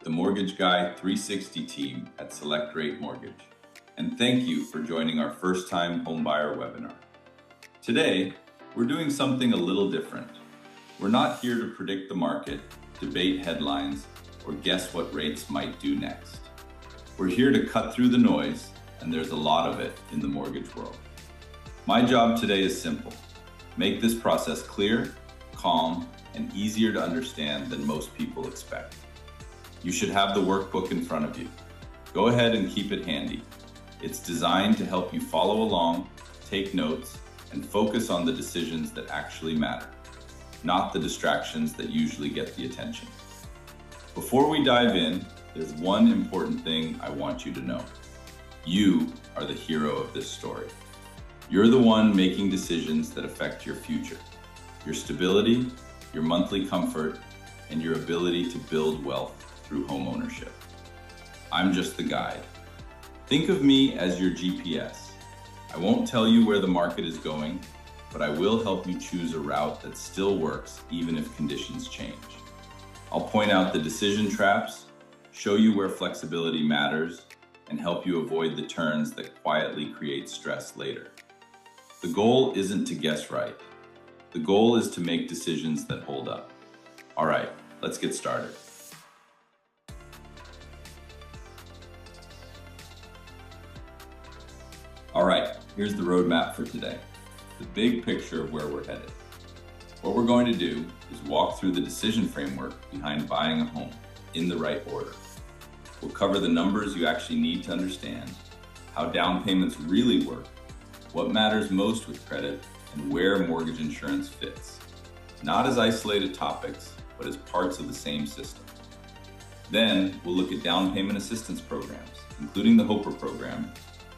the Mortgage Guy 360 team at Select Rate Mortgage, and thank you for joining our first-time homebuyer webinar. Today, we're doing something a little different. We're not here to predict the market, debate headlines, or guess what rates might do next. We're here to cut through the noise, and there's a lot of it in the mortgage world. My job today is simple. Make this process clear, calm, and easier to understand than most people expect. You should have the workbook in front of you. Go ahead and keep it handy. It's designed to help you follow along, take notes, and focus on the decisions that actually matter, not the distractions that usually get the attention. Before we dive in, there's one important thing I want you to know. You are the hero of this story. You're the one making decisions that affect your future, your stability, your monthly comfort, and your ability to build wealth through home ownership. I'm just the guide. Think of me as your GPS. I won't tell you where the market is going, but I will help you choose a route that still works even if conditions change. I'll point out the decision traps, show you where flexibility matters, and help you avoid the turns that quietly create stress later. The goal isn't to guess right. The goal is to make decisions that hold up. All right, let's get started. All right, here's the roadmap for today. The big picture of where we're headed. What we're going to do is walk through the decision framework behind buying a home in the right order. We'll cover the numbers you actually need to understand, how down payments really work, what matters most with credit, and where mortgage insurance fits. Not as isolated topics, but as parts of the same system. Then we'll look at down payment assistance programs, including the HOPER program,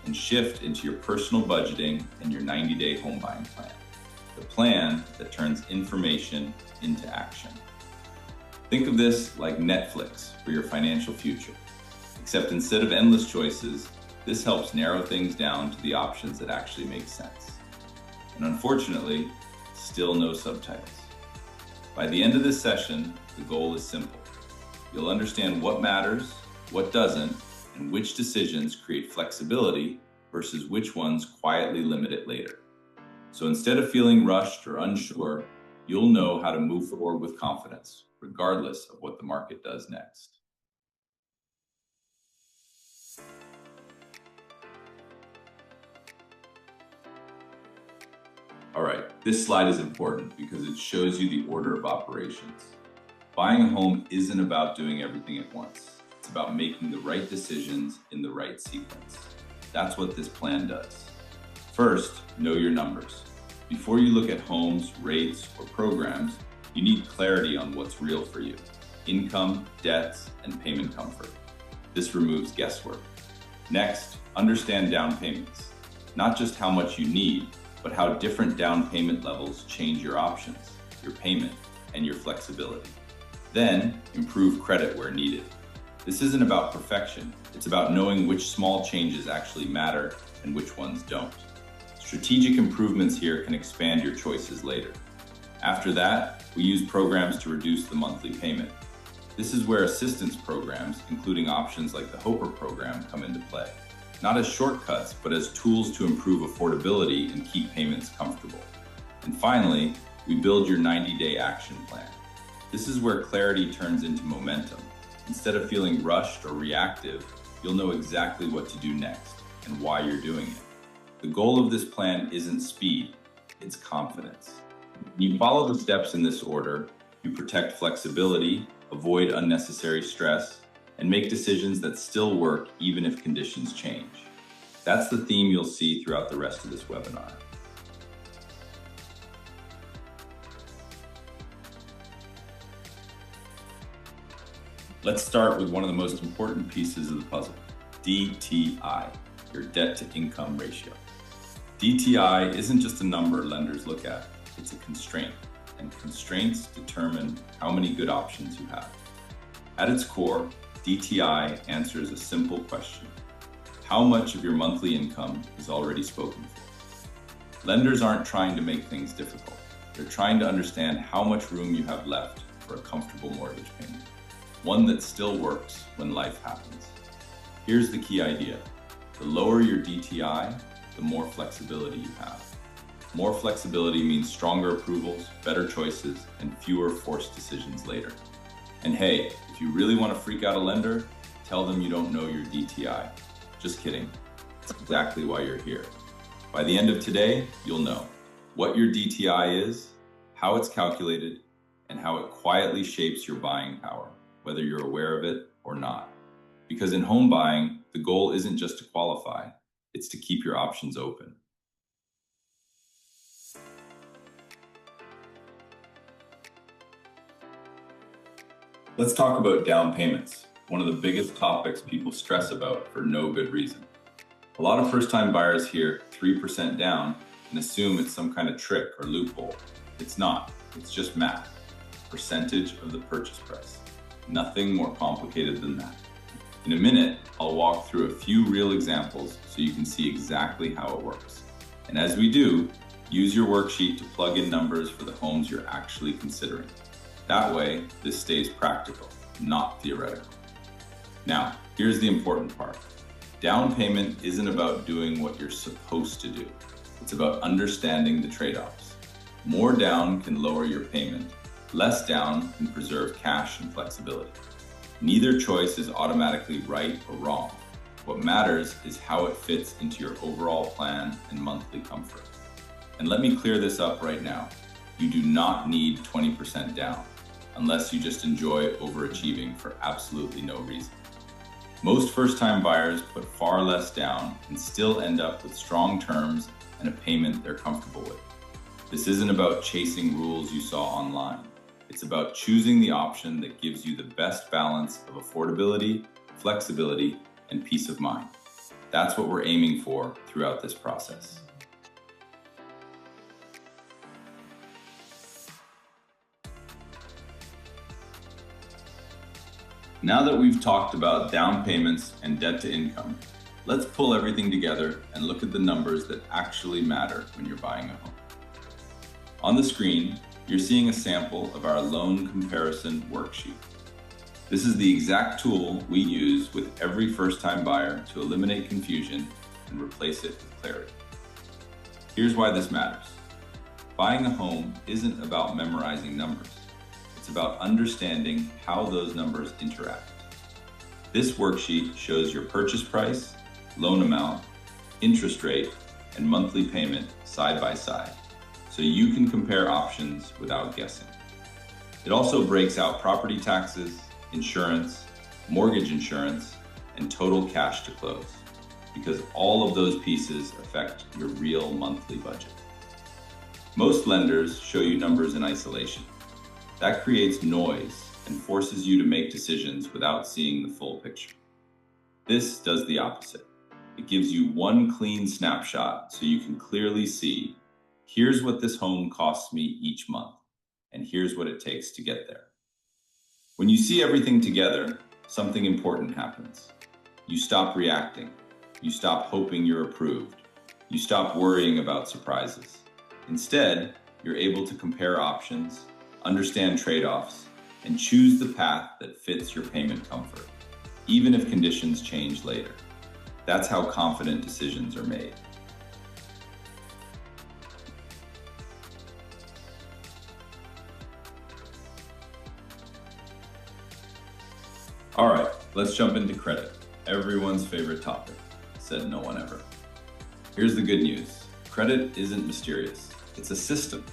and shift into your personal budgeting and your 90-day home buying plan. The plan that turns information into action. Think of this like Netflix for your financial future. Except instead of endless choices, this helps narrow things down to the options that actually make sense. And unfortunately, still no subtitles. By the end of this session, the goal is simple. You'll understand what matters, what doesn't, and which decisions create flexibility versus which ones quietly limit it later. So instead of feeling rushed or unsure, you'll know how to move forward with confidence, regardless of what the market does next. All right, this slide is important because it shows you the order of operations. Buying a home isn't about doing everything at once. It's about making the right decisions in the right sequence. That's what this plan does. First, know your numbers. Before you look at homes, rates, or programs, you need clarity on what's real for you. Income, debts, and payment comfort. This removes guesswork. Next, understand down payments. Not just how much you need, but how different down payment levels change your options, your payment, and your flexibility. Then, improve credit where needed. This isn't about perfection. It's about knowing which small changes actually matter and which ones don't. Strategic improvements here can expand your choices later. After that, we use programs to reduce the monthly payment. This is where assistance programs, including options like the HOPER program, come into play. Not as shortcuts, but as tools to improve affordability and keep payments comfortable. And finally, we build your 90-day action plan. This is where clarity turns into momentum. Instead of feeling rushed or reactive, you'll know exactly what to do next and why you're doing it. The goal of this plan isn't speed, it's confidence. When you follow the steps in this order, you protect flexibility, avoid unnecessary stress, and make decisions that still work even if conditions change. That's the theme you'll see throughout the rest of this webinar. Let's start with one of the most important pieces of the puzzle, DTI, your debt to income ratio. DTI isn't just a number lenders look at, it's a constraint, and constraints determine how many good options you have. At its core, DTI answers a simple question. How much of your monthly income is already spoken for? Lenders aren't trying to make things difficult. They're trying to understand how much room you have left for a comfortable mortgage payment. one that still works when life happens. Here's the key idea. The lower your DTI, the more flexibility you have. More flexibility means stronger approvals, better choices, and fewer forced decisions later. And hey, if you really want to freak out a lender, tell them you don't know your DTI. Just kidding. That's exactly why you're here. By the end of today, you'll know what your DTI is, how it's calculated, and how it quietly shapes your buying power, whether you're aware of it or not. Because in home buying, the goal isn't just to qualify, it's to keep your options open. Let's talk about down payments, one of the biggest topics people stress about for no good reason. A lot of first-time buyers hear 3% down and assume it's some kind of trick or loophole. It's not, it's just math, percentage of the purchase price. Nothing more complicated than that. In a minute, I'll walk through a few real examples so you can see exactly how it works. And as we do, use your worksheet to plug in numbers for the homes you're actually considering. That way, this stays practical, not theoretical. Now, here's the important part. Down payment isn't about doing what you're supposed to do. It's about understanding the trade-offs. More down can lower your payment. Less down can preserve cash and flexibility. Neither choice is automatically right or wrong. What matters is how it fits into your overall plan and monthly comfort. And let me clear this up right now. You do not need 20% down, unless you just enjoy overachieving for absolutely no reason. Most first-time buyers put far less down and still end up with strong terms and a payment they're comfortable with. This isn't about chasing rules you saw online. It's about choosing the option that gives you the best balance of affordability, flexibility, and peace of mind. That's what we're aiming for throughout this process. Now that we've talked about down payments and debt to income, let's pull everything together and look at the numbers that actually matter when you're buying a home. On the screen, you're seeing a sample of our loan comparison worksheet. This is the exact tool we use with every first-time buyer to eliminate confusion and replace it with clarity. Here's why this matters. Buying a home isn't about memorizing numbers. It's about understanding how those numbers interact. This worksheet shows your purchase price, loan amount, interest rate, and monthly payment side by side, so you can compare options without guessing. It also breaks out property taxes, insurance, mortgage insurance, and total cash to close, because all of those pieces affect your real monthly budget. Most lenders show you numbers in isolation. That creates noise and forces you to make decisions without seeing the full picture. This does the opposite. It gives you one clean snapshot so you can clearly see, here's what this home costs me each month, and here's what it takes to get there. When you see everything together, something important happens. You stop reacting. You stop hoping you're approved. You stop worrying about surprises. Instead, you're able to compare options, understand trade-offs, and choose the path that fits your payment comfort, even if conditions change later. That's how confident decisions are made. All right, let's jump into credit. Everyone's favorite topic, said no one ever. Here's the good news. Credit isn't mysterious. It's a system.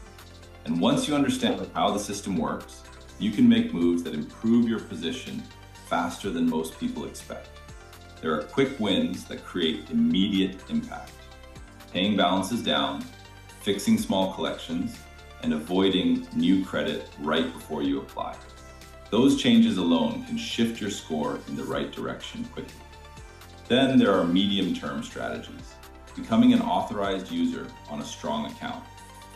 And once you understand how the system works, you can make moves that improve your position faster than most people expect. There are quick wins that create immediate impact. Paying balances down, fixing small collections, and avoiding new credit right before you apply. Those changes alone can shift your score in the right direction quickly. Then there are medium-term strategies. Becoming an authorized user on a strong account,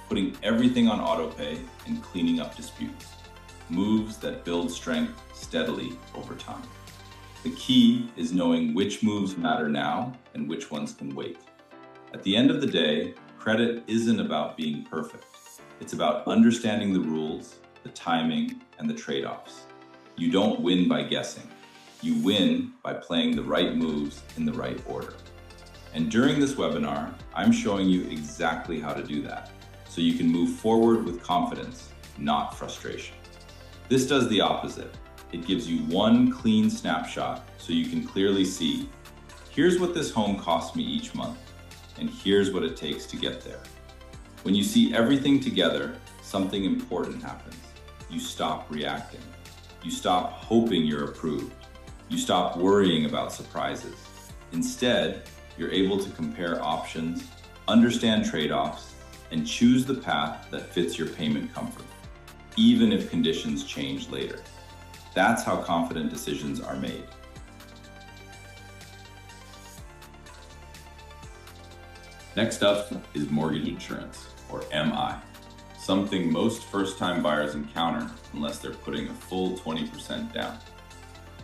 putting everything on autopay and cleaning up disputes. Moves that build strength steadily over time. The key is knowing which moves matter now and which ones can wait. At the end of the day, credit isn't about being perfect. It's about understanding the rules, the timing, and the trade-offs. You don't win by guessing. You win by playing the right moves in the right order. And during this webinar, I'm showing you exactly how to do that, so you can move forward with confidence, not frustration. This does the opposite. It gives you one clean snapshot so you can clearly see, here's what this home costs me each month, and here's what it takes to get there. When you see everything together, something important happens. You stop reacting. You stop hoping you're approved. You stop worrying about surprises. Instead, you're able to compare options, understand trade-offs, and choose the path that fits your payment comfort, even if conditions change later. That's how confident decisions are made. Next up is mortgage insurance, or MI, something most first-time buyers encounter unless they're putting a full 20% down.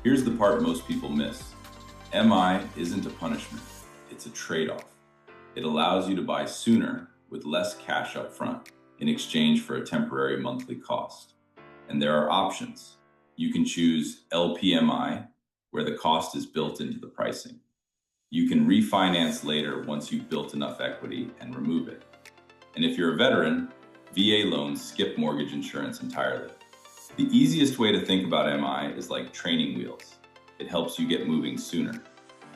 Here's the part most people miss. MI isn't a punishment, it's a trade-off. It allows you to buy sooner with less cash up front in exchange for a temporary monthly cost. And there are options. You can choose LPMI, where the cost is built into the pricing. You can refinance later once you've built enough equity and remove it. And if you're a veteran, VA loans skip mortgage insurance entirely. The easiest way to think about MI is like training wheels. It helps you get moving sooner.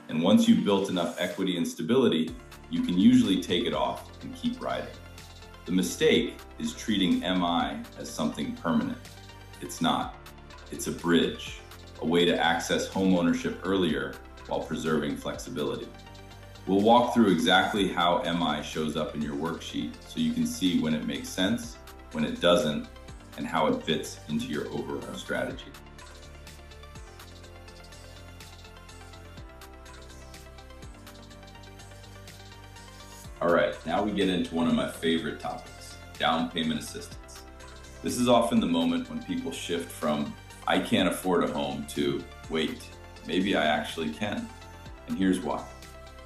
And once you've built enough equity and stability, you can usually take it off and keep riding. The mistake is treating MI as something permanent. It's not. It's a bridge, a way to access homeownership earlier while preserving flexibility. We'll walk through exactly how MI shows up in your worksheet so you can see when it makes sense, when it doesn't, and how it fits into your overall strategy. All right, now we get into one of my favorite topics, down payment assistance. This is often the moment when people shift from, I can't afford a home to, wait, maybe I actually can. And here's why.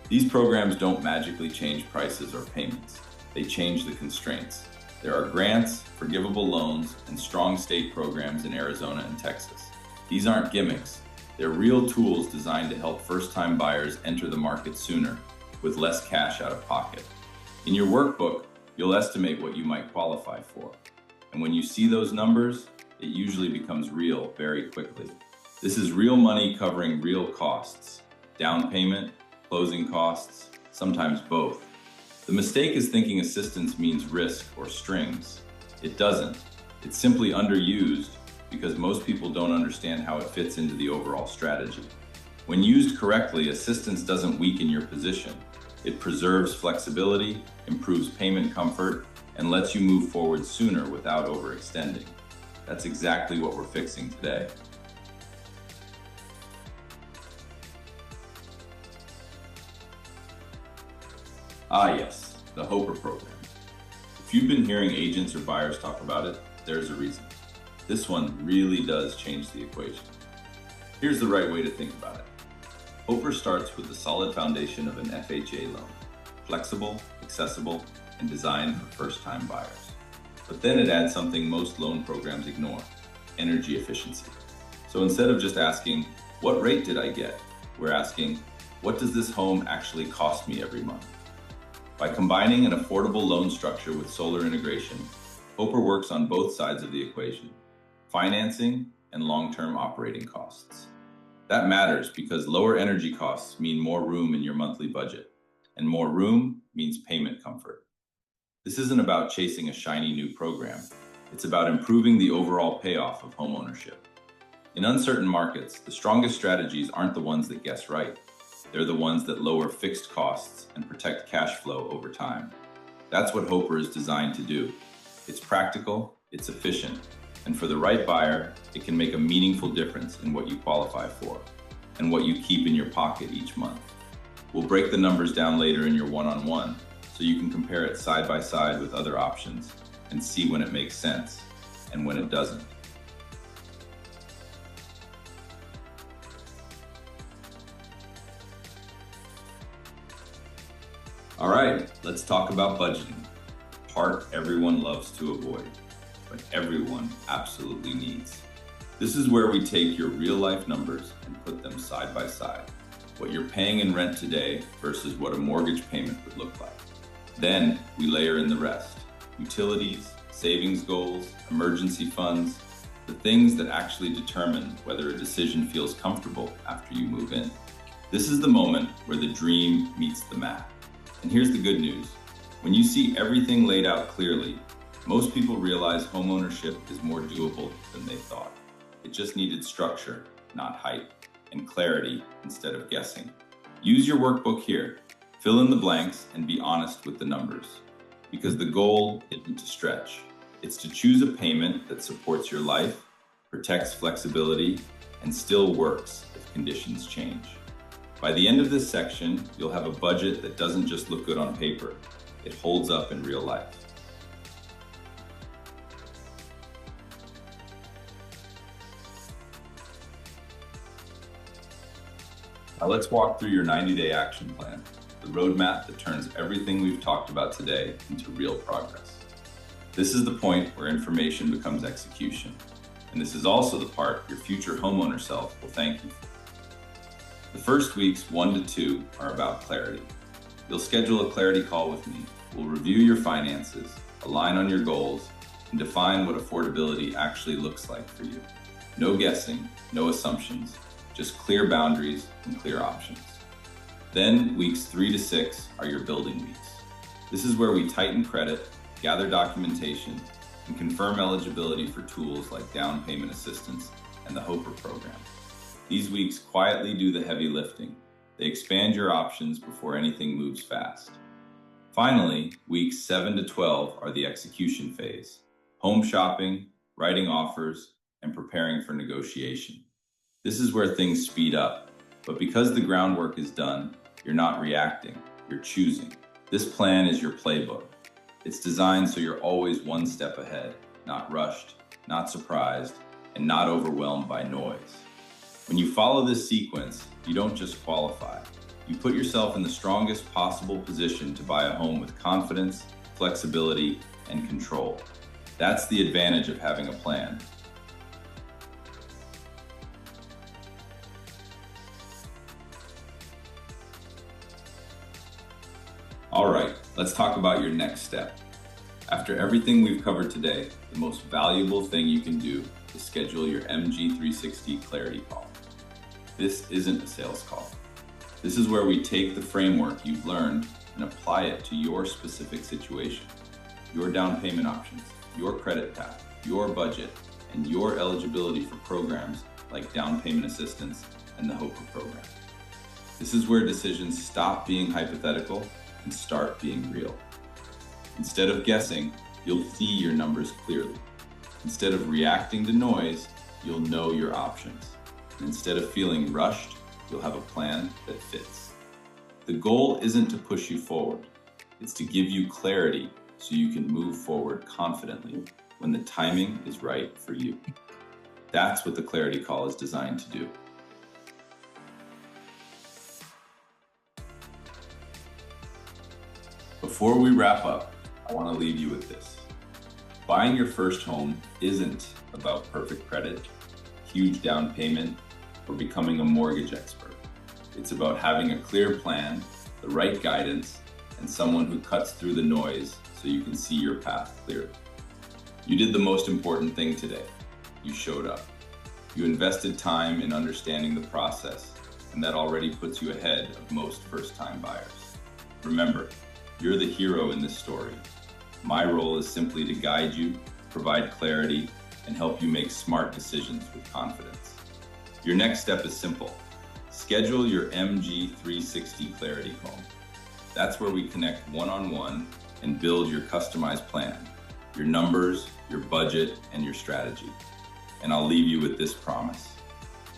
These programs don't magically change prices or payments. They change the constraints. There are grants, forgivable loans, and strong state programs in Arizona and Texas. These aren't gimmicks. They're real tools designed to help first-time buyers enter the market sooner with less cash out of pocket. In your workbook, you'll estimate what you might qualify for. And when you see those numbers, it usually becomes real very quickly. This is real money covering real costs, down payment, closing costs, sometimes both. The mistake is thinking assistance means risk or strings. It doesn't. It's simply underused because most people don't understand how it fits into the overall strategy. When used correctly, assistance doesn't weaken your position. It preserves flexibility, improves payment comfort, and lets you move forward sooner without overextending. That's exactly what we're fixing today. Ah yes, the Hoper program. If you've been hearing agents or buyers talk about it, there's a reason. This one really does change the equation. Here's the right way to think about it. Hoper starts with the solid foundation of an FHA loan, flexible, accessible, and designed for first-time buyers. But then it adds something most loan programs ignore, energy efficiency. So instead of just asking, what rate did I get? We're asking, what does this home actually cost me every month? By combining an affordable loan structure with solar integration, Hoper works on both sides of the equation, financing and long-term operating costs. That matters because lower energy costs mean more room in your monthly budget, and more room means payment comfort. This isn't about chasing a shiny new program. It's about improving the overall payoff of homeownership. In uncertain markets, the strongest strategies aren't the ones that guess right. They're the ones that lower fixed costs and protect cash flow over time. That's what Hoper is designed to do. It's practical, it's efficient, and for the right buyer, it can make a meaningful difference in what you qualify for and what you keep in your pocket each month. We'll break the numbers down later in your one-on-one so you can compare it side by side with other options and see when it makes sense and when it doesn't. All right, let's talk about budgeting. The part everyone loves to avoid, but everyone absolutely needs. This is where we take your real-life numbers and put them side by side. What you're paying in rent today versus what a mortgage payment would look like. Then we layer in the rest. Utilities, savings goals, emergency funds, the things that actually determine whether a decision feels comfortable after you move in. This is the moment where the dream meets the math. And here's the good news. When you see everything laid out clearly, most people realize homeownership is more doable than they thought. It just needed structure, not hype, and clarity instead of guessing. Use your workbook here. Fill in the blanks and be honest with the numbers. Because the goal isn't to stretch. It's to choose a payment that supports your life, protects flexibility, and still works if conditions change. By the end of this section, you'll have a budget that doesn't just look good on paper. It holds up in real life. Now let's walk through your 90-day action plan, the roadmap that turns everything we've talked about today into real progress. This is the point where information becomes execution, and this is also the part your future homeowner self will thank you for. The first weeks 1 to 2 are about clarity. You'll schedule a clarity call with me. We'll review your finances, align on your goals, and define what affordability actually looks like for you. No guessing, no assumptions, just clear boundaries and clear options. Then weeks 3 to 6 are your building weeks. This is where we tighten credit, gather documentation, and confirm eligibility for tools like down payment assistance and the HOPER program. These weeks quietly do the heavy lifting. They expand your options before anything moves fast. Finally, weeks 7 to 12 are the execution phase. Home shopping, writing offers, and preparing for negotiation. This is where things speed up, but because the groundwork is done, you're not reacting, you're choosing. This plan is your playbook. It's designed so you're always one step ahead, not rushed, not surprised, and not overwhelmed by noise. When you follow this sequence, you don't just qualify. You put yourself in the strongest possible position to buy a home with confidence, flexibility, and control. That's the advantage of having a plan. All right, let's talk about your next step. After everything we've covered today, the most valuable thing you can do is schedule your MG360 clarity call. This isn't a sales call. This is where we take the framework you've learned and apply it to your specific situation, your down payment options, your credit path, your budget, and your eligibility for programs like down payment assistance and the HOPER program. This is where decisions stop being hypothetical and start being real. Instead of guessing, you'll see your numbers clearly. Instead of reacting to noise, you'll know your options. And instead of feeling rushed, you'll have a plan that fits. The goal isn't to push you forward. It's to give you clarity so you can move forward confidently when the timing is right for you. That's what the clarity call is designed to do. Before we wrap up, I want to leave you with this. Buying your first home isn't about perfect credit, huge down payment, or becoming a mortgage expert. It's about having a clear plan, the right guidance, and someone who cuts through the noise so you can see your path clearly. You did the most important thing today. You showed up. You invested time in understanding the process, and that already puts you ahead of most first-time buyers. Remember, you're the hero in this story. My role is simply to guide you, provide clarity, and help you make smart decisions with confidence. Your next step is simple. Schedule your MG360 clarity call. That's where we connect one-on-one and build your customized plan, your numbers, your budget, and your strategy. And I'll leave you with this promise.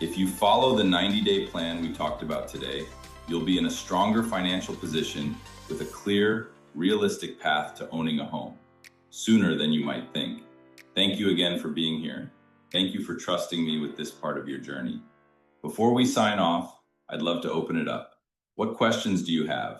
If you follow the 90-day plan we talked about today, you'll be in a stronger financial position with a clear, realistic path to owning a home, sooner than you might think. Thank you again for being here. Thank you for trusting me with this part of your journey. Before we sign off, I'd love to open it up. What questions do you have?